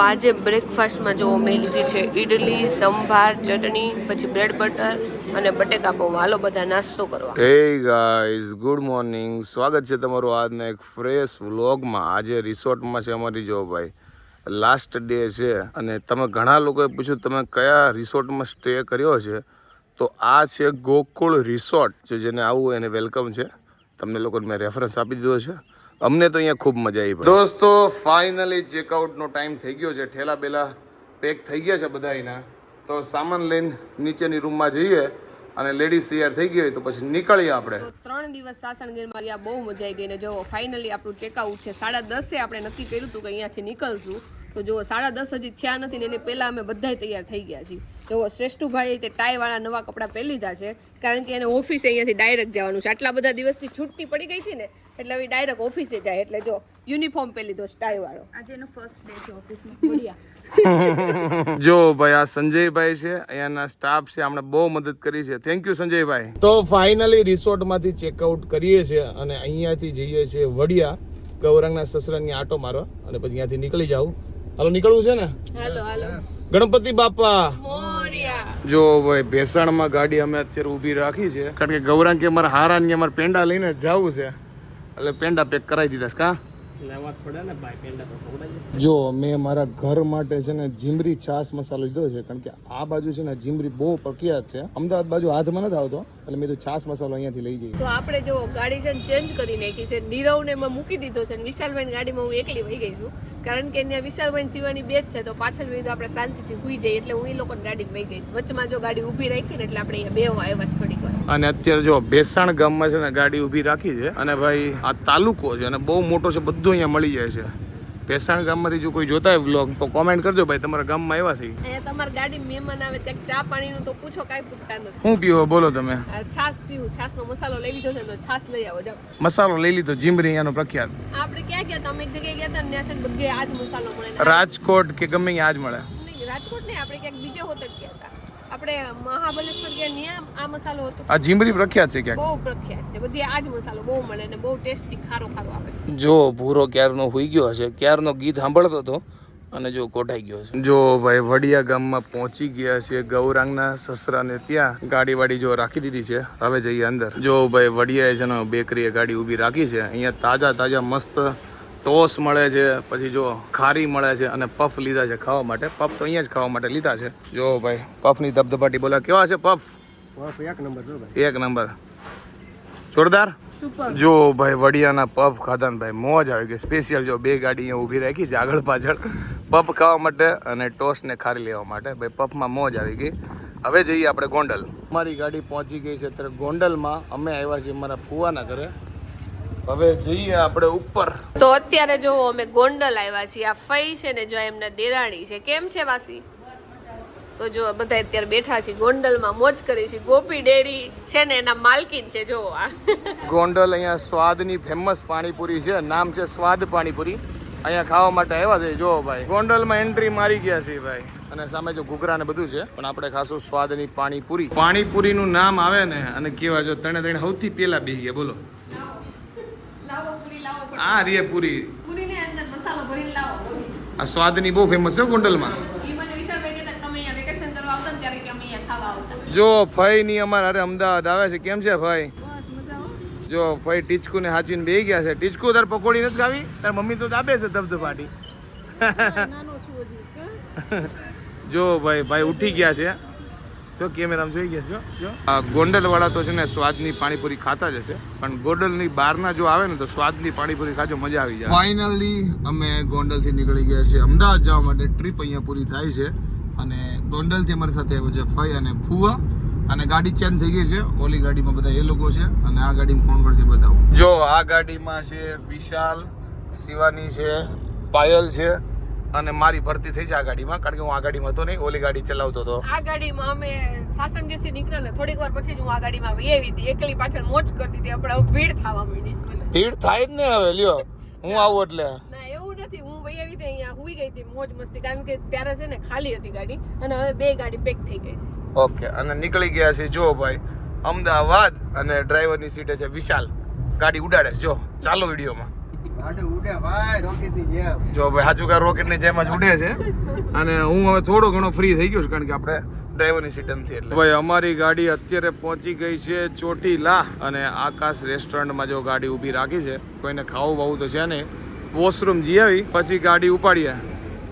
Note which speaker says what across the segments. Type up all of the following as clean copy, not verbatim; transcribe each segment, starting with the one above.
Speaker 1: આજે બ્રેકફાસ્ટમાં જો મેં લીધી છે ઇડલી, સંભાર, ચટણી, પછી બ્રેડ બટર અને બટેકા પૌવા. હાલો બધા નાસ્તો કરવા.
Speaker 2: Hey guys, good morning. સ્વાગત છે તમારું આજના એક ફ્રેશ વ્લોગમાં. આજે રિસોર્ટમાં છે અમારી જો ભાઈ, લાસ્ટ ડે છે અને તમે ઘણા લોકોએ પૂછ્યું તમે કયા રિસોર્ટમાં સ્ટે કર્યો છે, તો આ છે ગોકુળ રિસોર્ટ. જેને આવું એને વેલકમ છે. તમને લોકોને મેં રેફરન્સ આપી દીધો છે. અમને તો અહીંયા ખૂબ મજા આવી. દોસ્તો ફાઇનલી ચેકઆઉટનો ટાઈમ થઈ ગયો છે. ઠેલા બેલા પેક થઈ ગયા છે બધાના. તો સામાન લઈને નીચેની રૂમમાં જઈએ અને લેડીઝ તૈયાર થઈ ગઈ હોય તો પછી નીકળીએ આપણે.
Speaker 1: 3 દિવસ સાસણગીરમાં રહ્યા, બહુ મજા આવી ગઈ ને જો ફાઇનલી આપણું ચેકઆઉટ છે 10:30 આપણે નક્કી કર્યું હતું કે અહીંયાથી નીકળશું. તો જો 10:30 હજી થયા નથી ને એને પહેલાં અમે બધાય તૈયાર થઈ ગયા છીએ. જો શ્રેષ્ઠુભાઈ તે ટાઈવાળા નવા કપડાં પહેરી લીધા છે, કારણ કે એને ઓફિસે અહીંયાથી ડાયરેક્ટ જવાનું છે. આટલા બધા દિવસથી છૂટી પડી ગઈ હતી ને, એટલે હવે ડાયરેક્ટ ઓફિસે જાય. એટલે જો યુનિફોર્મ પહેરી લીધો ટાઈવાળો. આજે એનો ફર્સ્ટ ડે છે ઓફિસમાં.
Speaker 2: જો ભાઈ આ સંજયભાઈ છે, અહીંયાના સ્ટાફ છે, આપણે બહુ મદદ કરી છે. થેન્ક યુ સંજયભાઈ. તો ફાઇનલી રિસોર્ટમાંથી ચેકઆઉટ કરીએ છીએ અને અહીંયાથી જઈએ છીએ વડિયા ગૌરાંગના સસરાની આટો મારવા અને પછી અહીંયાથી નીકળી જાવ. હાલો નીકળવું છે ને? હાલો હાલો. ગણપતિ બાપા મોરિયા. જો ભાઈ ભેસાણમાં ગાડી અમે અત્યારે ઊભી રાખી છે, કારણ કે ગૌરાંગ કે અમારા હારાની અમારે પેંડા લઈને જવું છે, એટલે પેંડા પેક કરાવી દીધા કા. જો મેં મારા ઘર માટે છે ને જીમરી છાસ મસાલો લીધો છે, કારણ કે આ બાજુ છે ને જીમરી બહુ પ્રખ્યાત છે. અમદાવાદ બાજુ હાથમાં નથી આવતો, એટલે મેં તો છાસ મસાલો અહીંયાથી લઈ જઈએ.
Speaker 1: તો આપણે જો ગાડી છે ને ચેન્જ કરી નાખી છે. નીરવને એમાં મૂકી દીધો છે, વિશાલભાઈ ગાડીમાં હું એકલી વહી ગઈ છું, કારણ કે ત્યાં વિશાલભાઈ સિવાની બેચ છે. તો પાછળ વહી તો આપણે શાંતિથી સુઈ જઈએ, એટલે હું એ લોકોની ગાડીમાં વહી ગઈ છું. વચમાં જો ગાડી ઊભી રાખી ને એટલે આપણે અહીંયા બેવા આવ્યા થોડીક વાર.
Speaker 2: અને અત્યારે જો ભેસાણ ગામમાં છે ને ગાડી ઊભી રાખી છે, અને ભાઈ આ તાલુકો છે અને બહુ મોટો છે, બધું અહીંયા મળી જાય છે. ભેસાણ ગામમાંથી જો કોઈ જોતા હોય વ્લોગ તો કોમેન્ટ કરજો ભાઈ, તમારા ગામમાં આવ્યા છે.
Speaker 1: અહીંયા તમારી ગાડી મહેમાન આવે ત્યાં ચા પાણીનું તો પૂછો, કાંઈ પૂછતા નથી.
Speaker 2: શું પીવો બોલો તમે?
Speaker 1: છાસ પીવું. છાસનો મસાલો લઈ લીધો છે, તો છાસ લઈ આવો. જાઓ
Speaker 2: મસાલો લઈ લીધો. જીમરી અહીંયાનો પ્રખ્યાત.
Speaker 1: આપણે ક્યાં ગયા હતા? અમે એક જગ્યાએ ગયા હતા ને, ત્યાં બધે આ જ મસાલો મળે.
Speaker 2: રાજકોટ કે ગમે ત્યાં જ મળે.
Speaker 1: નહીં, રાજકોટ નહીં, આપણે ક્યાંક બીજે હોત જ ગયા હતા. આપણે મહાબલેશ્વર ગયા ત્યાં આ મસાલો હતો.
Speaker 2: આ જીમરી પ્રખ્યાત છે ક્યાંક?
Speaker 1: બહુ પ્રખ્યાત છે. બધી આ જ મસાલો બહુ મળે ને બહુ ટેસ્ટી ખારો ખારો આવે.
Speaker 2: જો ભૂરો ક્યારનો હોઈ ગયો હશે, ક્યારનો ગીત સાંભળતો હતો અને જો કોટાઈ ગયો છે. જો ભાઈ વડિયા ગામમાં પહોંચી ગયા છે ગૌરાંગના સસરાને ત્યાં. ગાડી વાડી જો રાખી દીધી છે, હવે જઈએ અંદર. જો ભાઈ વડિયાએ છે ને બેકરીએ ગાડી ઊભી રાખી છે. અહીંયા તાજા તાજા મસ્ત ટોસ મળે છે, પછી જો ખારી મળે છે અને પફ લીધા છે ખાવા માટે. પફ તો અહીંયા જ ખાવા માટે લીધા છે. જો ભાઈ પફની ધબધબાટી બોલા કેવા છે પફ?
Speaker 3: એક નંબર જો ભાઈ,
Speaker 2: એક નંબર, જોરદાર. જો ભાઈ વડિયાના પફ ખાધા ને ભાઈ મોજ આવી ગઈ. સ્પેશિયલ જો બે ગાડી અહીંયા ઊભી રાખી છે આગળ પાછળ, પફ ખાવા માટે અને ટોસ્ટ ને ખારી લેવા માટે. ભાઈ પફમાં મોજ આવી ગઈ. હવે જઈએ આપણે ગોંડલ. અમારી ગાડી પહોંચી ગઈ છે અત્યારે ગોંડલમાં. અમે આવ્યા છીએ મારા ફુવાના ઘરે. હવે જઈએ આપણે ઉપર.
Speaker 1: તો અત્યારે જો અમે ગોંડલ આવ્યા છીએ. આ ફઈ છે ને જો એમના દેરાણી છે. કેમ છે વાસી? તો જો બધા અત્યારે બેઠા છે ગોંડલમાં, મોજ કરી છે. ગોપી ડેરી છે ને એના માલકીન છે. જો આ
Speaker 2: ગોંડલ અહીંયા સ્વાદની ફેમસ પાણીપુરી છે, નામ છે સ્વાદ પાણીપુરી. અહીંયા ખાવા માટે આવ્યા છે. જો ભાઈ ગોંડલમાં એન્ટ્રી મારી ગયા છે ભાઈ, અને સામે જો ઘૂઘરા ને બધું છે, પણ આપણે ખાશું સ્વાદની પાણીપુરી. પાણીપુરીનું નામ આવે ને અને કેવા જો ત્રણે સૌથી પહેલા બેસી ગયા. બોલો આ રે પૂરી,
Speaker 1: પૂરીની અંદર મસાલો ભરીને લાવો.
Speaker 2: આ સ્વાદની બહુ ફેમસ છે ગોંડલમાં. જો ફઈ ની અમારે અરે અમદાવાદ આવે છે. કેમ છે ફઈ? જો ફઈ ટીચકુ ને હાચવીને બેસી ગયા છે. ટીચકુ તાર પકોડી નથી ખાવી? તાર મમ્મી તો દાબે છે ધબધબાટી. જો ભાઈ ભાઈ ઉઠી ગયા છે. જો કેમેરામાં જોઈ ગયા છે. જો આ ગોંડલ વાળા તો છે ને સ્વાદની પાણીપુરી ખાતા જ હશે, પણ ગોંડલની બહારના જો આવે ને તો સ્વાદની પાણીપુરી ખાજો, મજા આવી જાય. ફાઇનલી અમે ગોંડલથી નીકળી ગયા છે અમદાવાદ જવા માટે. ટ્રીપ અહીંયા પૂરી થાય છે અને ગોંડલથી અમારી સાથે આવ્યો છે ફઈ અને ફુવા. અને ગાડી ચેન્જ થઈ ગઈ છે. ઓલી ગાડીમાં બધા એ લોકો છે અને આ ગાડીમાં કોણ કોણ છે બતાવો. જો આ ગાડીમાં છે વિશાલ, શિવાની છે, પાયલ છે અને મારી ભરતી થઈ છે આ ગાડીમાં, કારણ કે હું આ ગાડીમાં હતો નહીં, ઓલી ગાડી ચલાવતો હતો.
Speaker 1: આ ગાડીમાં અમે સાસણગીરથી નીકળ્યા ને થોડીક વાર પછી જ હું આ ગાડીમાં આવી હતી. એકલી પાછળ મોજ કરતી હતી. આપણે ભીડ થવા માંડી છે.
Speaker 2: ભીડ થાય જ ને હવે લ્યો હું આવું એટલે.
Speaker 1: ના એવું નથી, હું વહી આવી હતી અહીંયા હુઈ ગઈ હતી મોજ મસ્તી, કારણ કે ત્યારે છે ને ખાલી હતી ગાડી અને હવે બે ગાડી પેક થઈ ગઈ છે.
Speaker 2: ઓકે, અને નીકળી ગયા છે જો ભાઈ અમદાવાદ. અને ડ્રાઈવરની સીટે છે વિશાલ, ગાડી ઉડાડે છે. જો ચાલો વિડીયોમાં.
Speaker 3: ગાડી ઉડે ભાઈ રોકેટની જેમ.
Speaker 2: જો ભાઈ સાચું કાર રોકેટની જેમ જ ઉડે છે. અને હું હવે થોડો ઘણો ફ્રી થઈ ગયો છું કારણ કે આપણે ડ્રાઈવરની સીટ નથી એટલે. ભાઈ અમારી ગાડી અત્યારે પહોંચી ગઈ છે ચોટીલા અને આકાશ રેસ્ટોરન્ટમાં જો ગાડી ઊભી રાખી છે. કોઈને ખાવું બાવું તો છે નહીં. વોશરૂમ જઈ આવી પછી ગાડી ઉપાડીએ.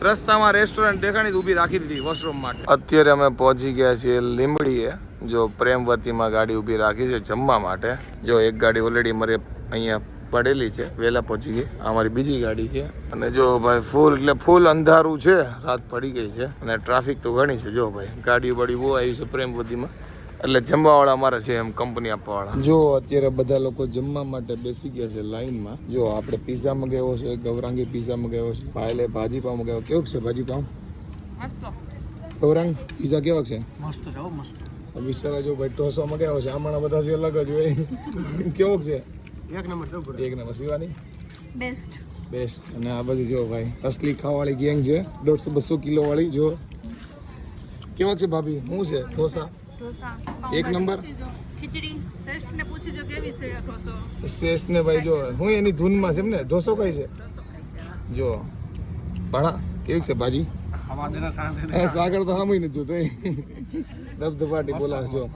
Speaker 2: રસ્તામાં રેસ્ટોરન્ટ દેખાણી ઊભી રાખી દીધી વોશરૂમ માટે. અત્યારે અમે પહોંચી ગયા છીએ લીંબડીએ. જો પ્રેમવતીમાં ગાડી ઊભી રાખી છે જમવા માટે. જો એક ગાડી ઓલરેડી મારે અહીંયા પડેલી છે, વહેલા પહોંચી ગઈ. આ અમારી બીજી ગાડી છે. અને જો ભાઈ ફૂલ એટલે ફૂલ અંધારું છે, રાત પડી ગઈ છે અને ટ્રાફિક તો ઘણી છે. જો ભાઈ ગાડી બડી બહુ આવી છે પ્રેમવતીમાં. એટલે જમવાવાળા અમારા છે એમ કંપની આપવાવાળા. જો અત્યારે બધા લોકો જમવા માટે બેસી ગયા છે લાઈનમાં. જો આપણે પીઝા મગાવ્યો છે, ગૌરાંગી પીઝા મગાવ્યો છે, ભાઈ ભાજી પાવ મગાવ્યો. કેવું છે ભાજી પાવ? ગૌરાંગ પીઝા કેવા છે?
Speaker 3: મસ્ત છે હો, મસ્ત.
Speaker 2: વિશાલા જો ભાઈ ઢોસો મગાવ્યો છે. આમાં બધાથી અલગ જ હોય. કેવો છે?
Speaker 3: એક નંબર જો બરો.
Speaker 2: એક નંબર. શિવાની
Speaker 4: બેસ્ટ.
Speaker 2: બેસ્ટ. અને આ બધું જો ભાઈ અસલી ખાવાવાળી ગેંગ છે. 150-200 કિલો વાળી. જો કેવા છે ભાભી? શું છે ઢોસા? એક નંબર.
Speaker 4: ખીચડી શ્રેષ્ઠ ને પૂછી જો કેવી છે ઢોસો.
Speaker 2: શ્રેષ્ઠ ને ભાઈ જો હું એની ધૂનમાં છે એમને. ઢોસો કઈ છે? જો ભાણા કેવી છે ભાજી? સાગર તો સામુય નથી જોતો. ધબધબાટી બોલાવે. જો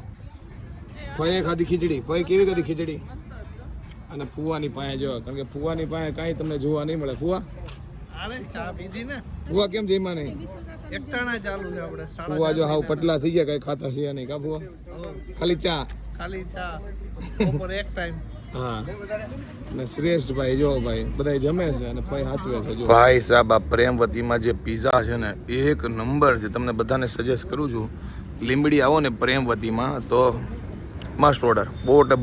Speaker 2: ફઈએ ખાધી ખીચડી. ફઈ કેવી ખાધી ખીચડી? અને ફુવાની પાસે જો, કારણ કે ફુવાની પાસે કાંઈ તમને જોવા નહીં મળે. ફુવા
Speaker 3: અરે ચા પીધી ને.
Speaker 2: ફુવા કેમ જઈમાં નહીં?
Speaker 3: એકટાણા ચાલુ છે આપણે.
Speaker 2: ફુવા જો હાવ પટલા થઈ ગયા, કઈ ખાતા છે નહીં કા ફુવા? ખાલી ચા.
Speaker 3: ખાલી ચા ઉપર એક ટાઈમ.
Speaker 2: હા. અને શ્રેષ્ઠ ભાઈ જો ભાઈ બધા જમે છે અને ભાઈ સાચવે છે. જો ભાઈ સાહેબ આ પ્રેમવતીમાં જે પીઝા છે ને એક નંબર છે. તમને બધાને સજેસ્ટ કરું છું, લીંબડી આવો ને પ્રેમવતીમાં તો મસ્ત ઓર્ડર.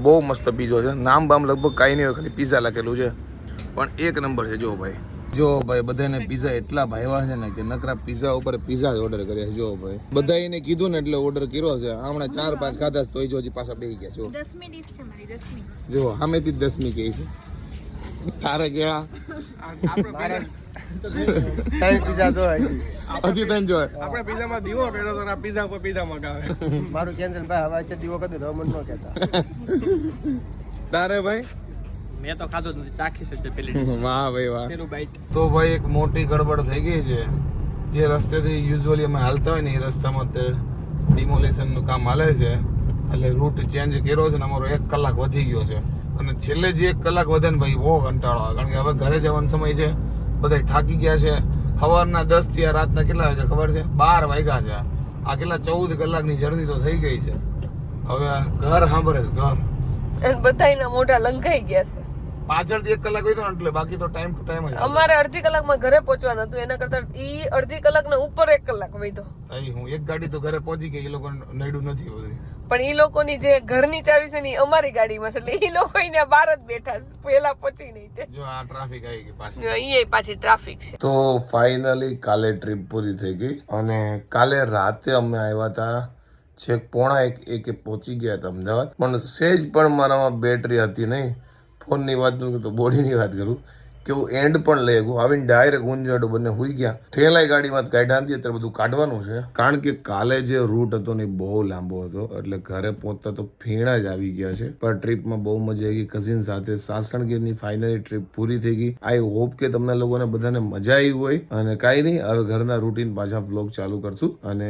Speaker 2: બહુ મસ્ત પીઝો છે. નામ બામ લગભગ કાંઈ નહીં હોય, ખાલી પીઝા લખેલું છે પણ એક નંબર છે. જો ભાઈ જો ભાઈ બધાને પીઝા એટલા ભાવ્યા છે ને કે નકરા પીઝા ઉપર પીઝા જ ઓર્ડર કર્યા છે. જો ભાઈ બધા એને કીધું ને એટલે ઓર્ડર કર્યો છે. હમણાં 4-5 ખાધા તો જો હજી પાછા બેસી ગયા. જો
Speaker 4: 10મી ડીશ છે મારી 10મી.
Speaker 2: જો સામેથી 10મી કહી છે. તારે કેળા
Speaker 3: ત્રણ પીઝા જો
Speaker 2: હજી તને જો
Speaker 3: આપણે પીઝામાં દીવો પેલો તો પીઝા ઉપર પીઝા મગાવે. મારું કેન્સલ ભાઈ. હવે આજે દીવો કરી દો, મને ન કહેતા.
Speaker 2: તારે ભાઈ
Speaker 3: મેં તો ખાધું નથી, ચાખી છે પેલી.
Speaker 2: વાહ ભાઈ વાહ.
Speaker 3: પેલું બાઈટ.
Speaker 2: તો ભાઈ એક મોટી ગડબડ થઈ ગઈ છે. જે રસ્તેથી યુઝ્યુઅલી અમે હાલતા હોય ને એ રસ્તામાં અત્યારે ડિમોલેશનનું કામ હાલે છે. એટલે રૂટ ચેન્જ કર્યો છે ને અમારો 1 કલાક વધી ગયો છે. અને છેલ્લે જે 1 કલાક વધે ને ભાઈ બહુ કંટાળો આવે. કારણ કે હવે ઘરે જવાનો સમય છે, બધા થાકી ગયા છે. સવારના 10 થી આ રાતના કેટલા વાગે ખબર છે? 12 વાગ્યા છે. આ કેટલા 14 કલાકની જર્ની તો થઈ ગઈ છે. હવે ઘર સાંભળે છે ઘર.
Speaker 1: અને બધાયના મોઢા લંઘાઈ ગયા છે.
Speaker 2: પાછળથી 1 કલાક હોય એટલે બાકી તો ટાઈમ ટુ ટાઈમ જ.
Speaker 1: અમારે અડધી કલાકમાં ઘરે પહોંચવાનું હતું, એના કરતા ઈ અડધી કલાકના ઉપર 1 કલાક વૈધો.
Speaker 2: હું એક ગાડી તો ઘરે પહોંચી ગઈ. એ લોકો નડ્યું નથી બધું.
Speaker 1: પણ ઈ લોકોની જે ઘરની ચાવી છે ને ઈ અમારી ગાડીમાં છે, એટલે ઈ લોકો અહીંયા બહાર જ બેઠા છે, પહેલા પહોંચી નહીં તે.
Speaker 2: જો આ ટ્રાફિક આવી ગઈ પાછી.
Speaker 1: અહીંયા પાછી ટ્રાફિક છે.
Speaker 2: તો ફાઇનલી કાલે ટ્રીપ પૂરી થઈ ગઈ અને કાલે રાતે અમે આવ્યા હતા છેક 1:45 પહોંચી ગયા હતા અમદાવાદ. પણ સહેજ પણ મારામાં બેટરી હતી નહીં. ફોનની વાત ન કરું તો બોડીની વાત કરું કે હું એન્ડ પણ લઈ ગયો. આવીને ડાયરેક્ટ ઊંઝાડો બંને હોઈ ગયા. ઠેલાઈ ગાડીમાં કાઢ્યા નથી. અત્યારે બધું કાઢવાનું છે કારણ કે કાલે જે રૂટ હતો ને બહુ લાંબો હતો. એટલે ઘરે પહોંચતા તો ફીણા જ આવી ગયા છે. પણ ટ્રીપમાં બહુ મજા આવી ગઈ. કઝિન સાથે સાસણગીરની ફાઇનલી ટ્રીપ પૂરી થઈ ગઈ. આઈ હોપ કે તમને લોકોને બધાને મજા આવી હોય. અને કાંઈ નહીં, હવે ઘરના રૂટીન પાછા વ્લોગ ચાલુ કરશું. અને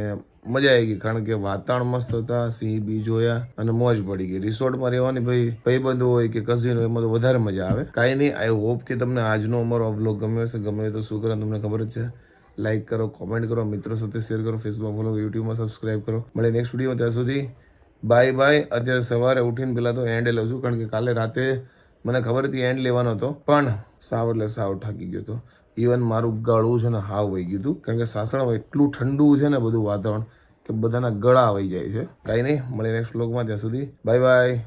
Speaker 2: મજા આવી ગઈ કારણ કે વાતાવરણ મસ્ત હતા. સિંહ બી જોયા અને મોજ પડી ગઈ. રિસોર્ટમાં રહેવાની ભાઈબંધો હોય કે કઝિન હોય એમાં તો વધારે મજા આવે. કાંઈ નહીં, આઈ હોપ કે તમને આજનો અમારો વ્લોગ ગમ્યો હશે. ગમે તો શું કરો તમને ખબર જ છે. લાઈક કરો, કોમેન્ટ કરો, મિત્રો સાથે શેર કરો, ફેસબુક ફોલો, યુટ્યુબમાં સબસ્ક્રાઈબ કરો. મળે નેક્સ્ટ વિડીયો. ત્યાં સુધી બાય બાય. અત્યારે સવારે ઉઠીને પહેલાં તો એન્ડ લઉં છું કારણ કે કાલે રાતે મને ખબર હતી એન્ડ લેવાનો હતો પણ સાવ એટલે સાવ થાકી ગયો હતો. ઇવન મારું ગળું છે ને હાવ વહી ગયું હતું કારણ કે સાસણમાં એટલું ઠંડુ છે ને બધું વાતાવરણ કે બધાના ગળા વહી જાય છે. કાંઈ નહીં, મળે નેક્સ્ટ વ્લોગમાં. ત્યાં સુધી બાય બાય.